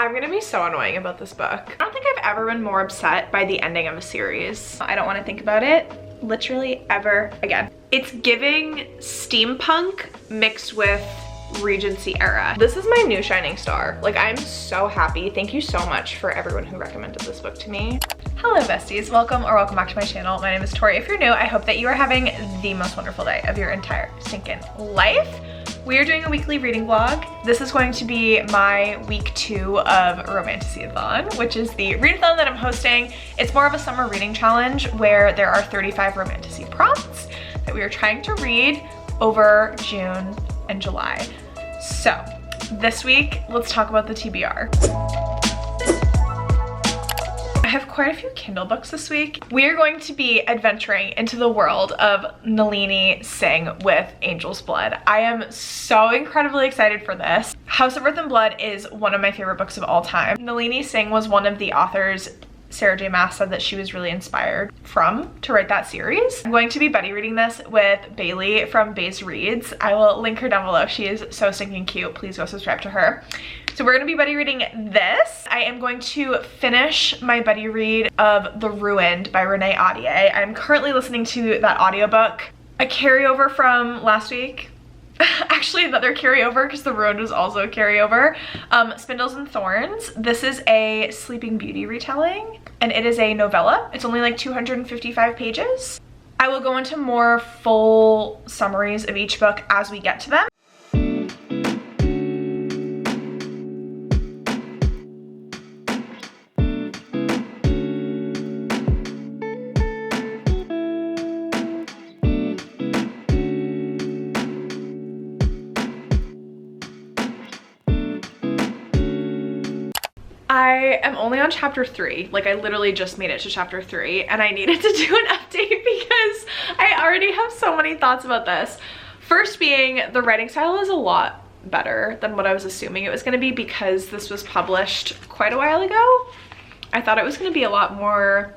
I'm gonna be so annoying about this book. I don't think I've ever been more upset by the ending of a series. I don't want to think about it literally ever again. It's giving steampunk mixed with Regency era. This is my new shining star. Like, I'm so happy. Thank you so much for everyone who recommended this book to me. Hello besties, welcome back to my channel. My name is Tori. If you're new, I hope that you are having the most wonderful day of your entire stinking life. We are doing a weekly reading vlog. This is going to be my week 2 of Romantasy-a-thon, which is the readathon that I'm hosting. It's more of a summer reading challenge where there are 35 Romantasy prompts that we are trying to read over June and July. So this week, let's talk about the TBR. I have quite a few Kindle books this week. We are going to be adventuring into the world of Nalini Singh with Angel's Blood. I am so incredibly excited for this. House of Earth and Blood is one of my favorite books of all time. Nalini Singh was one of the authors Sarah J Maas said that she was really inspired from to write that series. I'm going to be buddy reading this with Bailey from Baze Reads. I will link her down below. She is so stinking cute. Please go subscribe to her. So we're gonna be buddy reading this. I am going to finish my buddy read of The Ruined by Renee Ahdieh. I'm currently listening to that audiobook. A carryover from last week. Actually another carryover because The Ruined was also a carryover. Spindles and Thorns. This is a Sleeping Beauty retelling and it is a novella. It's only like 255 pages. I will go into more full summaries of each book as we get to them. I am only on chapter 3. Like, I literally just made it to chapter 3 and I needed to do an update because I already have so many thoughts about this. First being, the writing style is a lot better than what I was assuming it was going to be because this was published quite a while ago. I thought it was going to be a lot more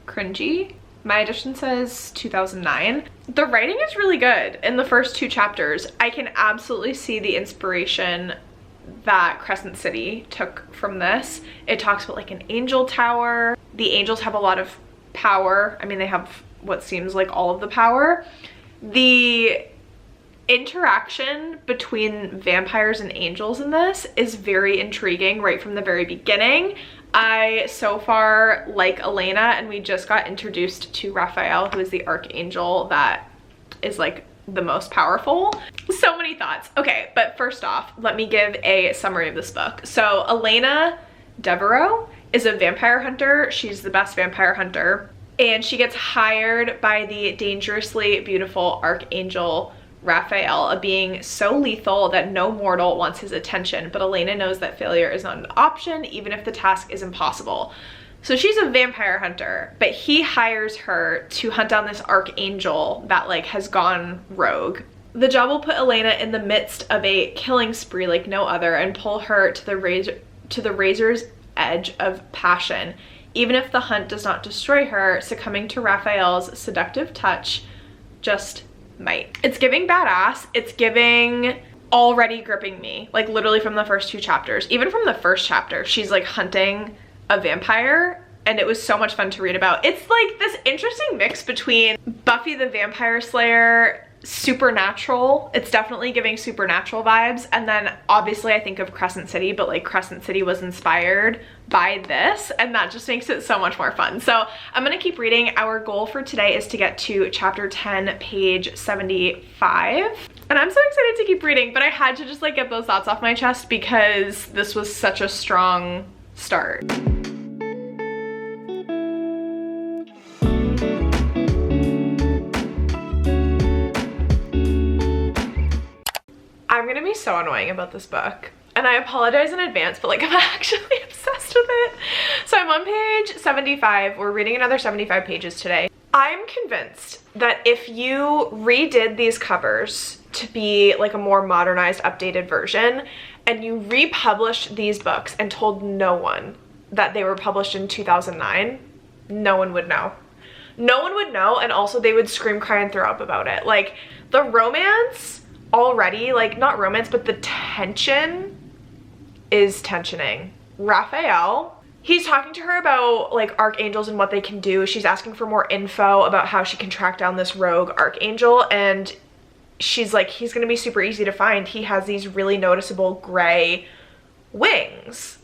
cringy. My edition says 2009. The writing is really good in the first 2 chapters. I can absolutely see the inspiration that Crescent City took from this. It talks about like an angel tower. The angels have a lot of power. I mean, they have what seems like all of the power. The interaction between vampires and angels in this is very intriguing right from the very beginning. I so far like Elena, and we just got introduced to Raphael, who is the archangel that is like the most powerful. So many thoughts. Okay, but first off, let me give a summary of this book. So Elena Devereaux is a vampire hunter. She's the best vampire hunter. And she gets hired by the dangerously beautiful archangel Raphael, a being so lethal that no mortal wants his attention. But Elena knows that failure is not an option, even if the task is impossible. So she's a vampire hunter, but he hires her to hunt down this archangel that like has gone rogue. The job will put Elena in the midst of a killing spree like no other and pull her to the razor's edge of passion. Even if the hunt does not destroy her, succumbing to Raphael's seductive touch just might. It's giving badass. It's giving already gripping me, like literally from the first 2 chapters. Even from the first chapter, she's like hunting a vampire and it was so much fun to read about. It's like this interesting mix between Buffy the Vampire Slayer, Supernatural. It's definitely giving Supernatural vibes, and then obviously I think of Crescent City, but like Crescent City was inspired by this and that just makes it so much more fun. So I'm gonna keep reading. Our goal for today is to get to chapter 10, page 75. And I'm so excited to keep reading, but I had to just like get those thoughts off my chest because this was such a strong start. I'm gonna be so annoying about this book and I apologize in advance, but like I'm actually obsessed with it. So I'm on page 75. We're reading another 75 pages today. I'm convinced that if you redid these covers to be like a more modernized, updated version, and you republished these books and told no one that they were published in 2009, no one would know. No one would know, and also they would scream, cry, and throw up about it. Like, the romance already, like, not romance, but the tension is tensioning. Raphael. He's talking to her about like archangels and what they can do. She's asking for more info about how she can track down this rogue archangel, and she's like, he's gonna be super easy to find. He has these really noticeable gray wings.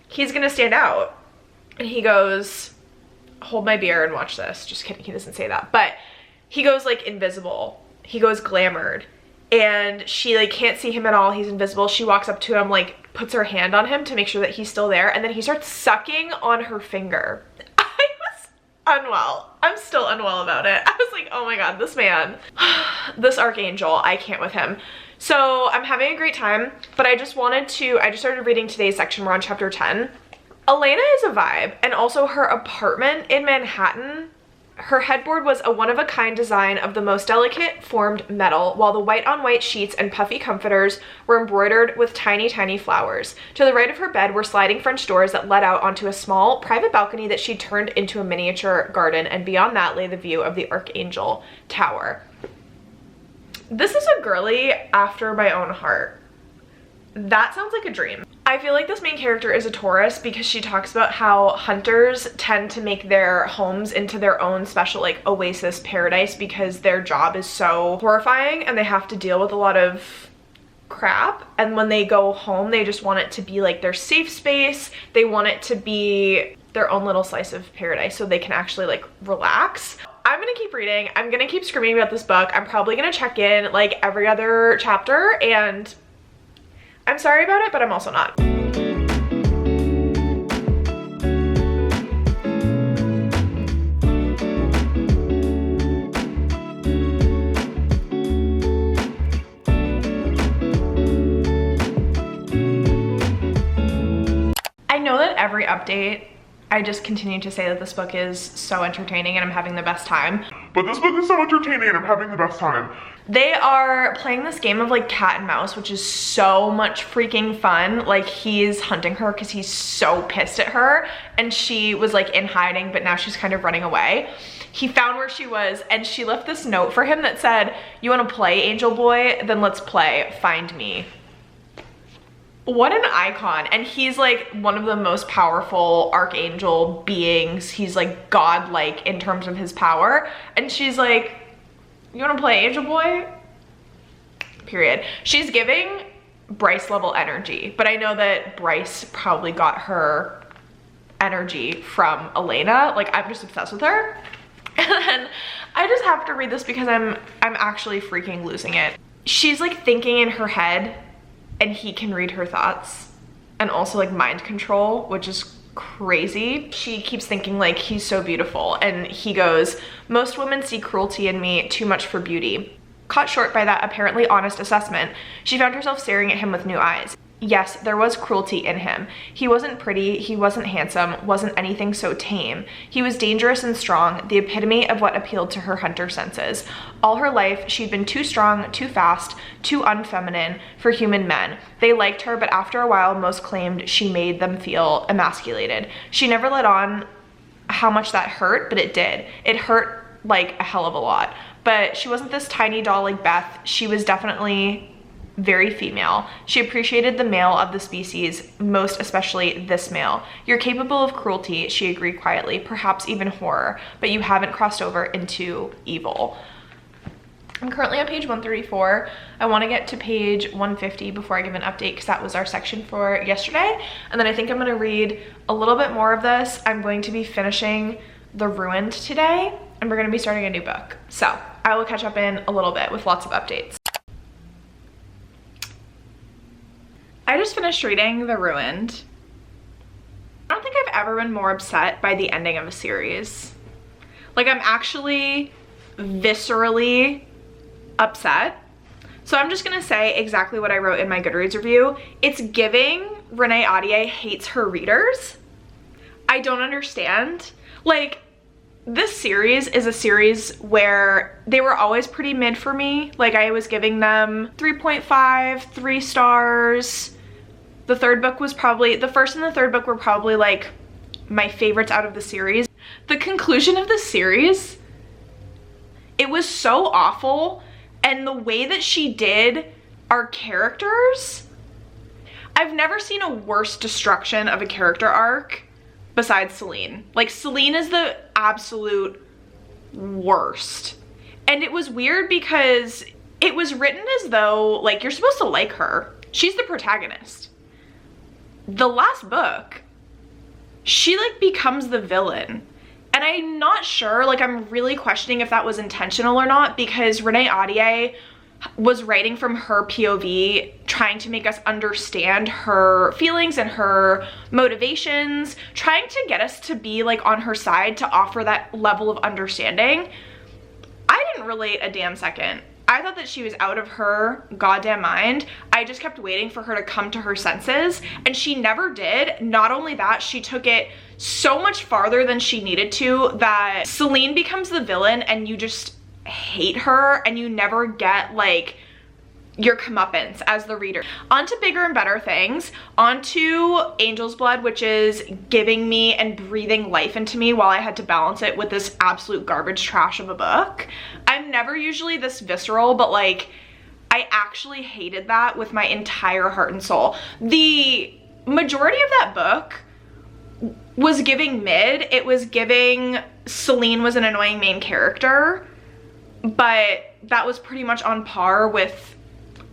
He's gonna stand out. And he goes, hold my beer and watch this. Just kidding, he doesn't say that. But he goes like invisible. He goes glamored. And she like can't see him at all. He's invisible. She walks up to him, like puts her hand on him to make sure that he's still there. And then he starts sucking on her finger. I was unwell. I'm still unwell about it. I was like, oh my God, this man, this archangel, I can't with him. So I'm having a great time, but I just started reading today's section. We're on chapter 10. Elena is a vibe, and also her apartment in Manhattan. Her headboard was a one-of-a-kind design of the most delicate formed metal, while the white-on-white sheets and puffy comforters were embroidered with tiny, tiny flowers. To the right of her bed were sliding French doors that led out onto a small, private balcony that she turned into a miniature garden, and beyond that lay the view of the Archangel Tower. This is a girly after my own heart. That sounds like a dream. I feel like this main character is a Taurus because she talks about how hunters tend to make their homes into their own special like oasis paradise because their job is so horrifying and they have to deal with a lot of crap, and when they go home they just want it to be like their safe space. They want it to be their own little slice of paradise so they can actually like relax. I'm gonna keep reading. I'm gonna keep screaming about this book. I'm probably gonna check in like every other chapter, and I'm sorry about it, but I'm also not. I know that every update, I just continue to say that this book is so entertaining and I'm having the best time. But this book is so entertaining and I'm having the best time. They are playing this game of like cat and mouse, which is so much freaking fun. Like he's hunting her because he's so pissed at her, and she was like in hiding, but now she's kind of running away. He found where she was and she left this note for him that said, "You want to play, Angel Boy? Then let's play Find Me." What an icon. And he's like one of the most powerful archangel beings. He's like godlike in terms of his power. And she's like, "You want to play, Angel Boy?" Period. She's giving Bryce level energy, but I know that Bryce probably got her energy from Elena. Like I'm just obsessed with her. And then I just have to read this because I'm actually freaking losing it. She's like thinking in her head and he can read her thoughts, and also like mind control, which is crazy. She keeps thinking like he's so beautiful, and he goes, "Most women see cruelty in me, too much for beauty." Caught short by that apparently honest assessment, she found herself staring at him with new eyes. Yes, there was cruelty in him. He wasn't pretty, he wasn't handsome, wasn't anything so tame. He was dangerous and strong, the epitome of what appealed to her hunter senses. All her life, she'd been too strong, too fast, too unfeminine for human men. They liked her, but after a while, most claimed she made them feel emasculated. She never let on how much that hurt, but it did. It hurt like a hell of a lot. But she wasn't this tiny doll like Beth. She was definitely very female. She appreciated the male of the species, most especially this male. "You're capable of cruelty," she agreed quietly, "perhaps even horror, but you haven't crossed over into evil." I'm currently on page 134. I want to get to page 150 before I give an update because that was our section for yesterday. And then I think I'm going to read a little bit more of this. I'm going to be finishing The Ruined today, and we're going to be starting a new book. So I will catch up in a little bit with lots of updates. I just finished reading The Ruined. I don't think I've ever been more upset by the ending of a series. Like I'm actually viscerally upset. So I'm just gonna say exactly what I wrote in my Goodreads review. It's giving Renee Ahdieh hates her readers. I don't understand. Like this series is a series where they were always pretty mid for me. Like I was giving them 3.5, 3 stars. The third book was probably, the first and the third book were probably like my favorites out of the series. The conclusion of the series, it was so awful, and the way that she did our characters, I've never seen a worse destruction of a character arc besides Celine. Like, Celine is the absolute worst. And it was weird because it was written as though, like, you're supposed to like her. She's the protagonist. The last book, she, like, becomes the villain. And I'm not sure, like, I'm really questioning if that was intentional or not, because Renee Audier was writing from her POV, trying to make us understand her feelings and her motivations, trying to get us to be, like, on her side, to offer that level of understanding. I didn't relate a damn second. I thought that she was out of her goddamn mind. I just kept waiting for her to come to her senses, and she never did. Not only that, she took it so much farther than she needed to, that Celine becomes the villain and you just hate her and you never get, like, your comeuppance as the reader. On to bigger and better things. On to Angel's Blood, which is giving me and breathing life into me while I had to balance it with this absolute garbage trash of a book. I'm never usually this visceral, but, like, I actually hated that with my entire heart and soul. The majority of that book was giving mid. It was giving Celine was an annoying main character, but that was pretty much on par with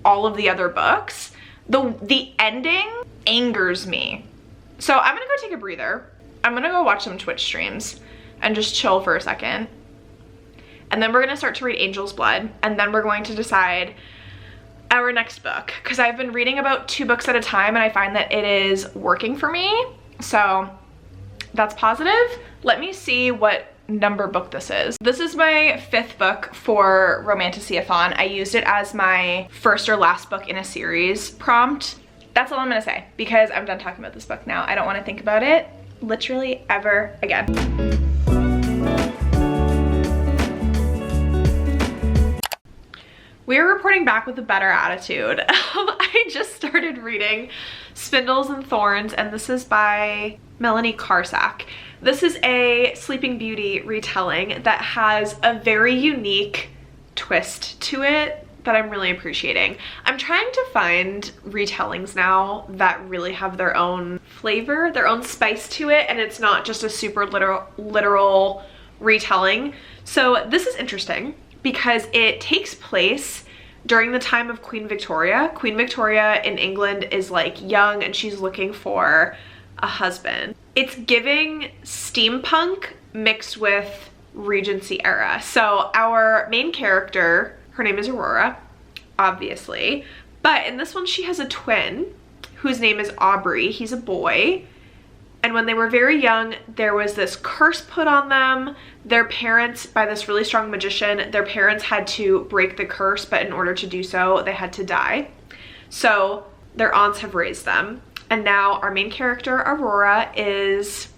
all of the other books. The ending angers me. So I'm gonna go take a breather. I'm gonna go watch some Twitch streams and just chill for a second. And then we're gonna start to read Angel's Blood, and then we're going to decide our next book, because I've been reading about 2 books at a time and I find that it is working for me. So that's positive. Let me see what number book this is. This is my 5th book for Romantasy-a-thon. I used it as my first or last book in a series prompt. That's all I'm gonna say, because I'm done talking about this book now. I don't want to think about it literally ever again. We're reporting back with a better attitude. I just started reading Spindles and Thorns, and this is by Melanie Karsak. This is a Sleeping Beauty retelling that has a very unique twist to it that I'm really appreciating. I'm trying to find retellings now that really have their own flavor, their own spice to it, and it's not just a super literal retelling. So this is interesting because it takes place during the time of Queen Victoria. Queen Victoria in England is, like, young and she's looking for a husband. It's giving steampunk mixed with Regency era. So our main character, her name is Aurora, obviously, but in this one she has a twin whose name is Aubrey. He's a boy, and when they were very young there was this curse put on them. Their parents, by this really strong magician, their parents had to break the curse, but in order to do so they had to die. So their aunts have raised them. And now our main character, Aurora, is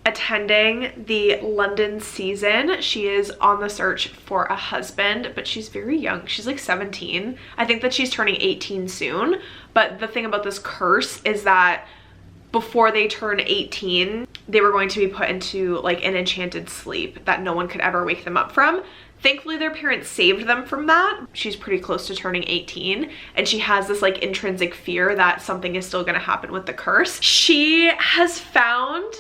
attending the London season. She is on the search for a husband, but she's very young. She's like 17. I think that she's turning 18 soon. But the thing about this curse is that before they turn 18, they were going to be put into, like, an enchanted sleep that no one could ever wake them up from. Thankfully, their parents saved them from that. She's pretty close to turning 18, and she has this, like, intrinsic fear that something is still gonna happen with the curse. She has found,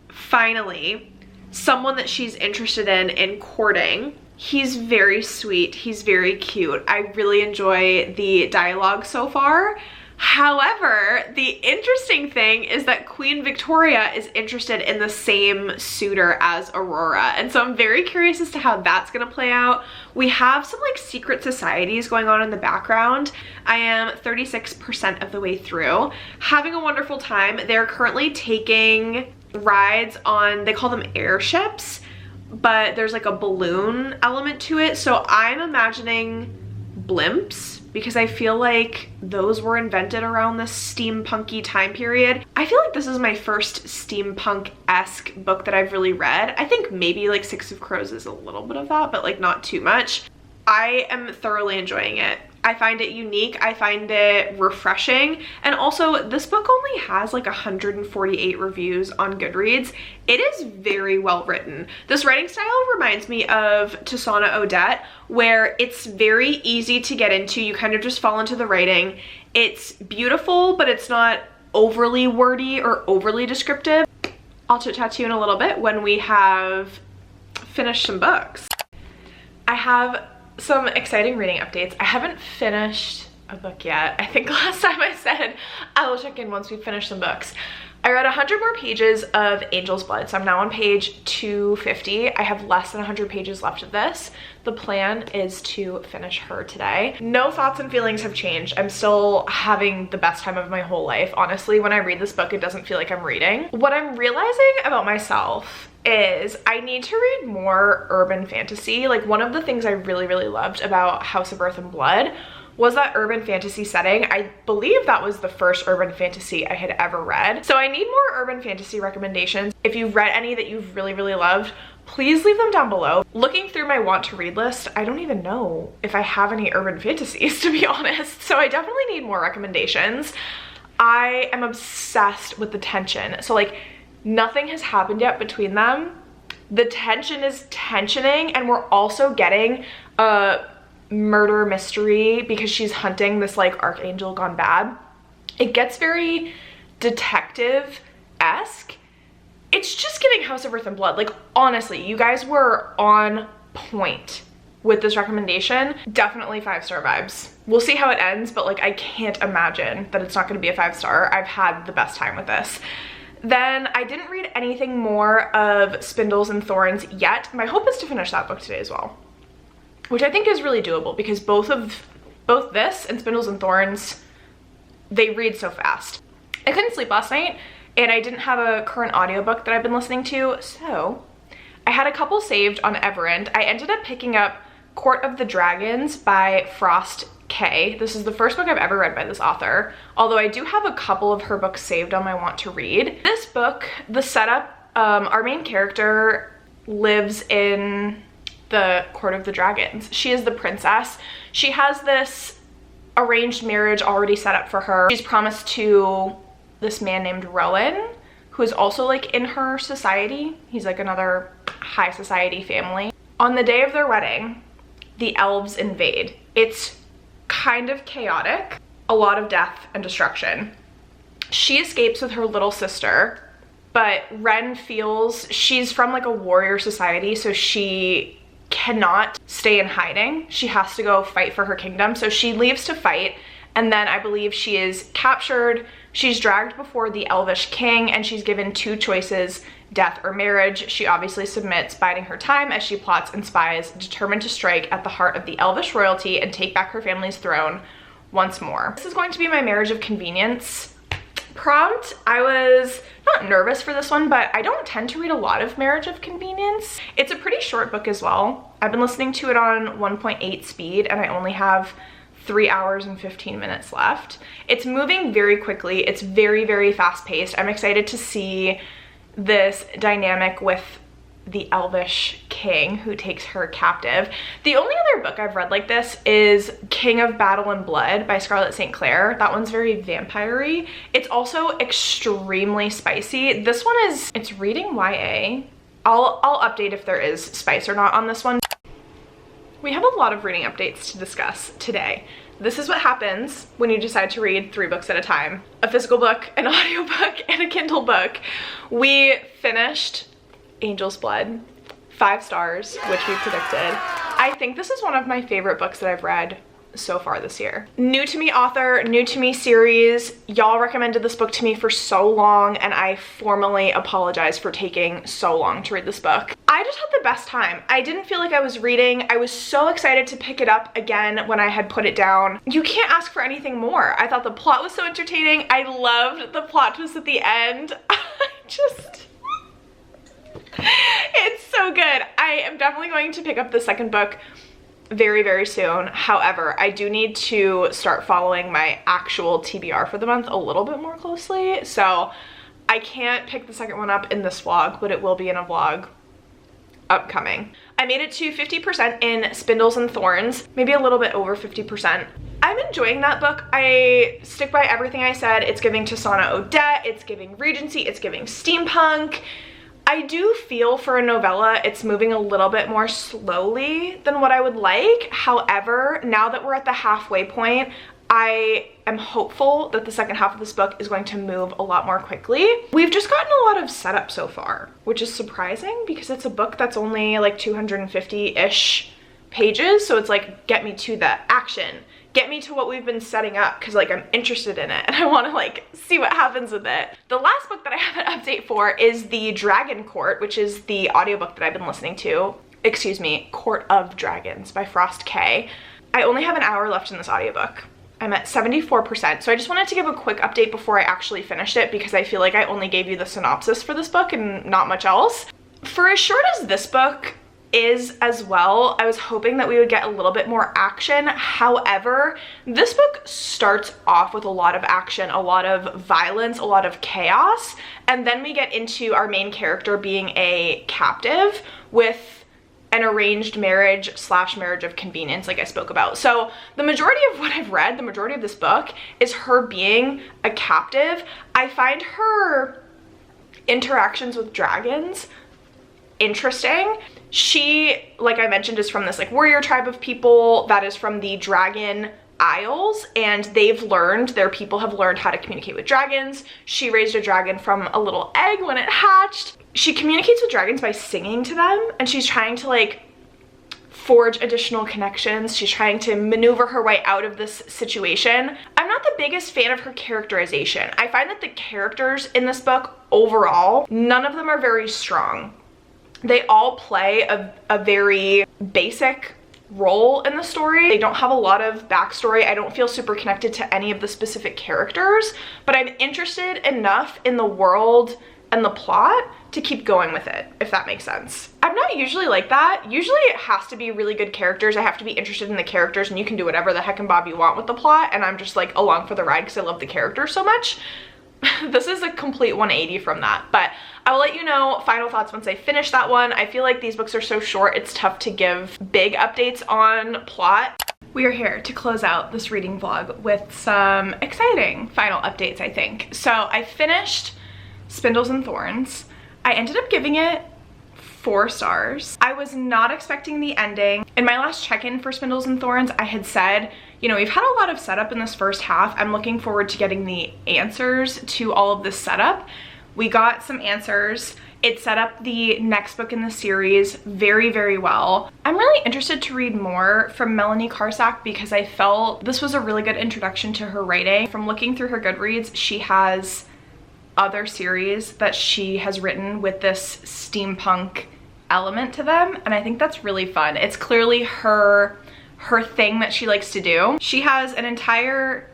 finally, someone that she's interested in courting. He's very sweet. He's very cute. I really enjoy the dialogue so far. However, the interesting thing is that Queen Victoria is interested in the same suitor as Aurora, and so I'm very curious as to how that's gonna play out. We have some, like, secret societies going on in the background. I am 36% of the way through, having a wonderful time. They're currently taking rides on, they call them airships, but there's, like, a balloon element to it, so I'm imagining blimps, because I feel like those were invented around this steampunky time period. I feel like this is my first steampunk-esque book that I've really read. I think maybe, like, Six of Crows is a little bit of that, but, like, not too much. I am thoroughly enjoying it. I find it unique, I find it refreshing, and also this book only has like 148 reviews on Goodreads. It is very well written. This writing style reminds me of Tasana Odette, where it's very easy to get into. You kind of just fall into the writing. It's beautiful, but it's not overly wordy or overly descriptive. I'll chit chat to you in a little bit when we have finished some books. I have some exciting reading updates. I haven't finished a book yet. I think last time I said I will check in once we finish some books. I read 100 more pages of Angel's Blood, so I'm now on page 250. I have less than 100 pages left of this. The plan is to finish her today. No thoughts and feelings have changed. I'm still having the best time of my whole life. Honestly, when I read this book, it doesn't feel like I'm reading. What I'm realizing about myself is I need to read more urban fantasy. Like, one of the things I really, really loved about House of Earth and Blood was that urban fantasy setting. I believe that was the first urban fantasy I had ever read. So I need more urban fantasy recommendations. If you've read any that you've really, really loved, please leave them down below. Looking through my want to read list, I don't even know if I have any urban fantasies, to be honest. So I definitely need more recommendations. I am obsessed with the tension. So like, nothing has happened yet between them. The tension is tensioning, and we're also getting a murder mystery because she's hunting this like archangel gone bad. It gets very detective-esque. It's just giving House of Earth and Blood. Like, honestly, you guys were on point with this recommendation. Definitely 5-star vibes. We'll see how it ends, but like, I can't imagine that it's not going to be a 5-star. I've had the best time with this. Then I didn't read anything more of Spindles and Thorns yet. My hope is to finish that book today as well, which I think is really doable because both this and Spindles and Thorns, they read so fast. I couldn't sleep last night, and I didn't have a current audiobook that I've been listening to, so I had a couple saved on Everend. I ended up picking up Court of the Dragons by Frost K. This is the first book I've ever read by this author, although I do have a couple of her books saved on my want to read. This book, the setup, our main character lives in the Court of the Dragons. She is the princess. She has this arranged marriage already set up for her. She's promised to this man named Rowan, who is also like in her society. He's like another high society family. On the day of their wedding, the elves invade. It's kind of chaotic, a lot of death and destruction. She escapes with her little sister, but Ren feels she's from like a warrior society, so she cannot stay in hiding. She has to go fight for her kingdom. So she leaves to fight, and then I believe she is captured. She's dragged before the Elvish king, and she's given two choices, death or marriage. She obviously submits, biding her time as she plots and spies, determined to strike at the heart of the Elvish royalty and take back her family's throne once more. This is going to be my marriage of convenience prompt. I was not nervous for this one, but I don't tend to read a lot of Marriage of Convenience. It's a pretty short book as well. I've been listening to it on 1.8 speed, and I only have 3 hours and 15 minutes left. It's moving very quickly. It's very, very fast paced. I'm excited to see this dynamic with the Elvish king who takes her captive. The only other book I've read like this is King of Battle and Blood by Scarlett St. Clair. That one's very vampire-y. It's also extremely spicy. This one is, it's reading YA. I'll update if there is spice or not on this one. We have a lot of reading updates to discuss today. This is what happens when you decide to read 3 books at a time. A physical book, an audiobook, and a Kindle book. We finished Angel's Blood, 5 stars, which we predicted. I think this is one of my favorite books that I've read so far this year. New to me author, new to me series. Y'all recommended this book to me for so long, and I formally apologize for taking so long to read this book. I just had the best time. I didn't feel like I was reading. I was so excited to pick it up again when I had put it down. You can't ask for anything more. I thought the plot was so entertaining. I loved the plot twist at the end. It's so good. I am definitely going to pick up the second book very, very soon. However, I do need to start following my actual TBR for the month a little bit more closely. So I can't pick the second one up in this vlog, but it will be in a vlog upcoming. I made it to 50% in Spindles and Thorns, maybe a little bit over 50%. I'm enjoying that book. I stick by everything I said. It's giving Tasana Odette, it's giving Regency, it's giving steampunk. I do feel for a novella it's moving a little bit more slowly than what I would like. However, now that we're at the halfway point, I am hopeful that the second half of this book is going to move a lot more quickly. We've just gotten a lot of setup so far, which is surprising because it's a book that's only like 250-ish pages. So it's like, get me to the action, get me to what we've been setting up, because like I'm interested in it and I want to like see what happens with it. The last book that I have an update for is The Dragon Court, which is the audiobook that I've been listening to. Excuse me, Court of Dragons by Frost K. I only have an hour left in this audiobook. I'm at 74%, so I just wanted to give a quick update before I actually finished it because I feel like I only gave you the synopsis for this book and not much else. For as short as this book is as well, I was hoping that we would get a little bit more action. However, this book starts off with a lot of action, a lot of violence, a lot of chaos, and then we get into our main character being a captive with an arranged marriage slash marriage of convenience like I spoke about. So the majority of what I've read, the majority of this book is her being a captive. I find her interactions with dragons interesting. She, like I mentioned, is from this like warrior tribe of people that is from the Dragon Isles, and their people have learned how to communicate with dragons. She raised a dragon from a little egg when it hatched. She communicates with dragons by singing to them, and she's trying to like forge additional connections. She's trying to maneuver her way out of this situation. I'm not the biggest fan of her characterization. I find that the characters in this book overall, none of them are very strong. They all play a very basic role in the story. They don't have a lot of backstory. I don't feel super connected to any of the specific characters, but I'm interested enough in the world and the plot to keep going with it, if that makes sense. I'm not usually like that. Usually it has to be really good characters. I have to be interested in the characters, and you can do whatever the heck and bob you want with the plot, and I'm just like along for the ride because I love the characters so much. This is a complete 180 from that, but I will let you know final thoughts once I finish that one. I feel like these books are so short, it's tough to give big updates on plot. We are here to close out this reading vlog with some exciting final updates, I think. So I finished Spindles and Thorns. I ended up giving it 4 stars. I was not expecting the ending. In my last check-in for Spindles and Thorns, I had said, you know, we've had a lot of setup in this first half. I'm looking forward to getting the answers to all of this setup. We got some answers. It set up the next book in the series very, very well. I'm really interested to read more from Melanie Karsak because I felt this was a really good introduction to her writing. From looking through her Goodreads, she has other series that she has written with this steampunk element to them, and I think that's really fun. It's clearly her thing that she likes to do. She has an entire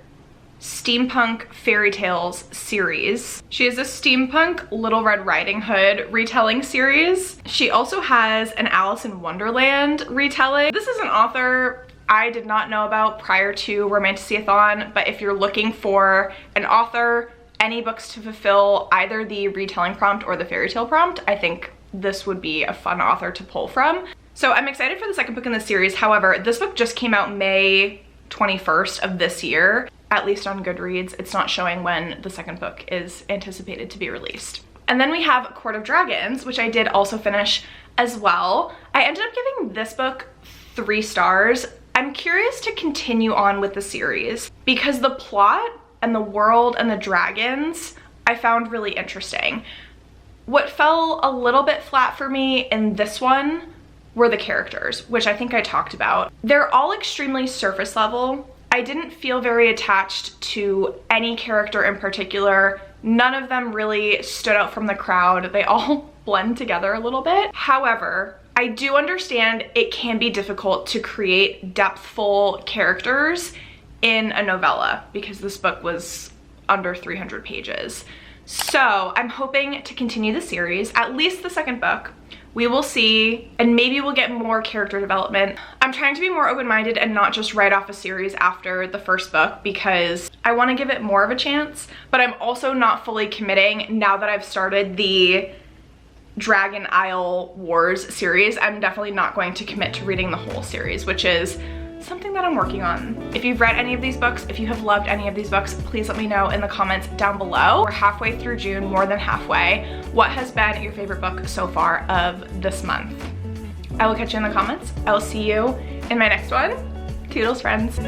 steampunk fairy tales series. She has a steampunk Little Red Riding Hood retelling series. She also has an Alice in Wonderland retelling. This is an author I did not know about prior to Romantasy-a-thon, but if you're looking for an author, any books to fulfill either the retelling prompt or the fairy tale prompt, I think this would be a fun author to pull from. So I'm excited for the second book in the series. However, this book just came out May 21st of this year, at least on Goodreads. It's not showing when the second book is anticipated to be released. And then we have Court of Dragons, which I did also finish as well. I ended up giving this book 3 stars. I'm curious to continue on with the series because the plot and the world and the dragons I found really interesting. What fell a little bit flat for me in this one were the characters, which I think I talked about. They're all extremely surface level. I didn't feel very attached to any character in particular. None of them really stood out from the crowd. They all blend together a little bit. However, I do understand it can be difficult to create depthful characters in a novella because this book was under 300 pages. So I'm hoping to continue the series, at least the second book. We will see, and maybe we'll get more character development. I'm trying to be more open-minded and not just write off a series after the first book because I want to give it more of a chance, but I'm also not fully committing now that I've started the Dragon Isle Wars series, I'm definitely not going to commit to reading the whole series, which is something that I'm working on. If you've read any of these books, if you have loved any of these books, please let me know in the comments down below. We're halfway through June, more than halfway. What has been your favorite book so far of this month? I will catch you in the comments. I will see you in my next one. Toodles, friends.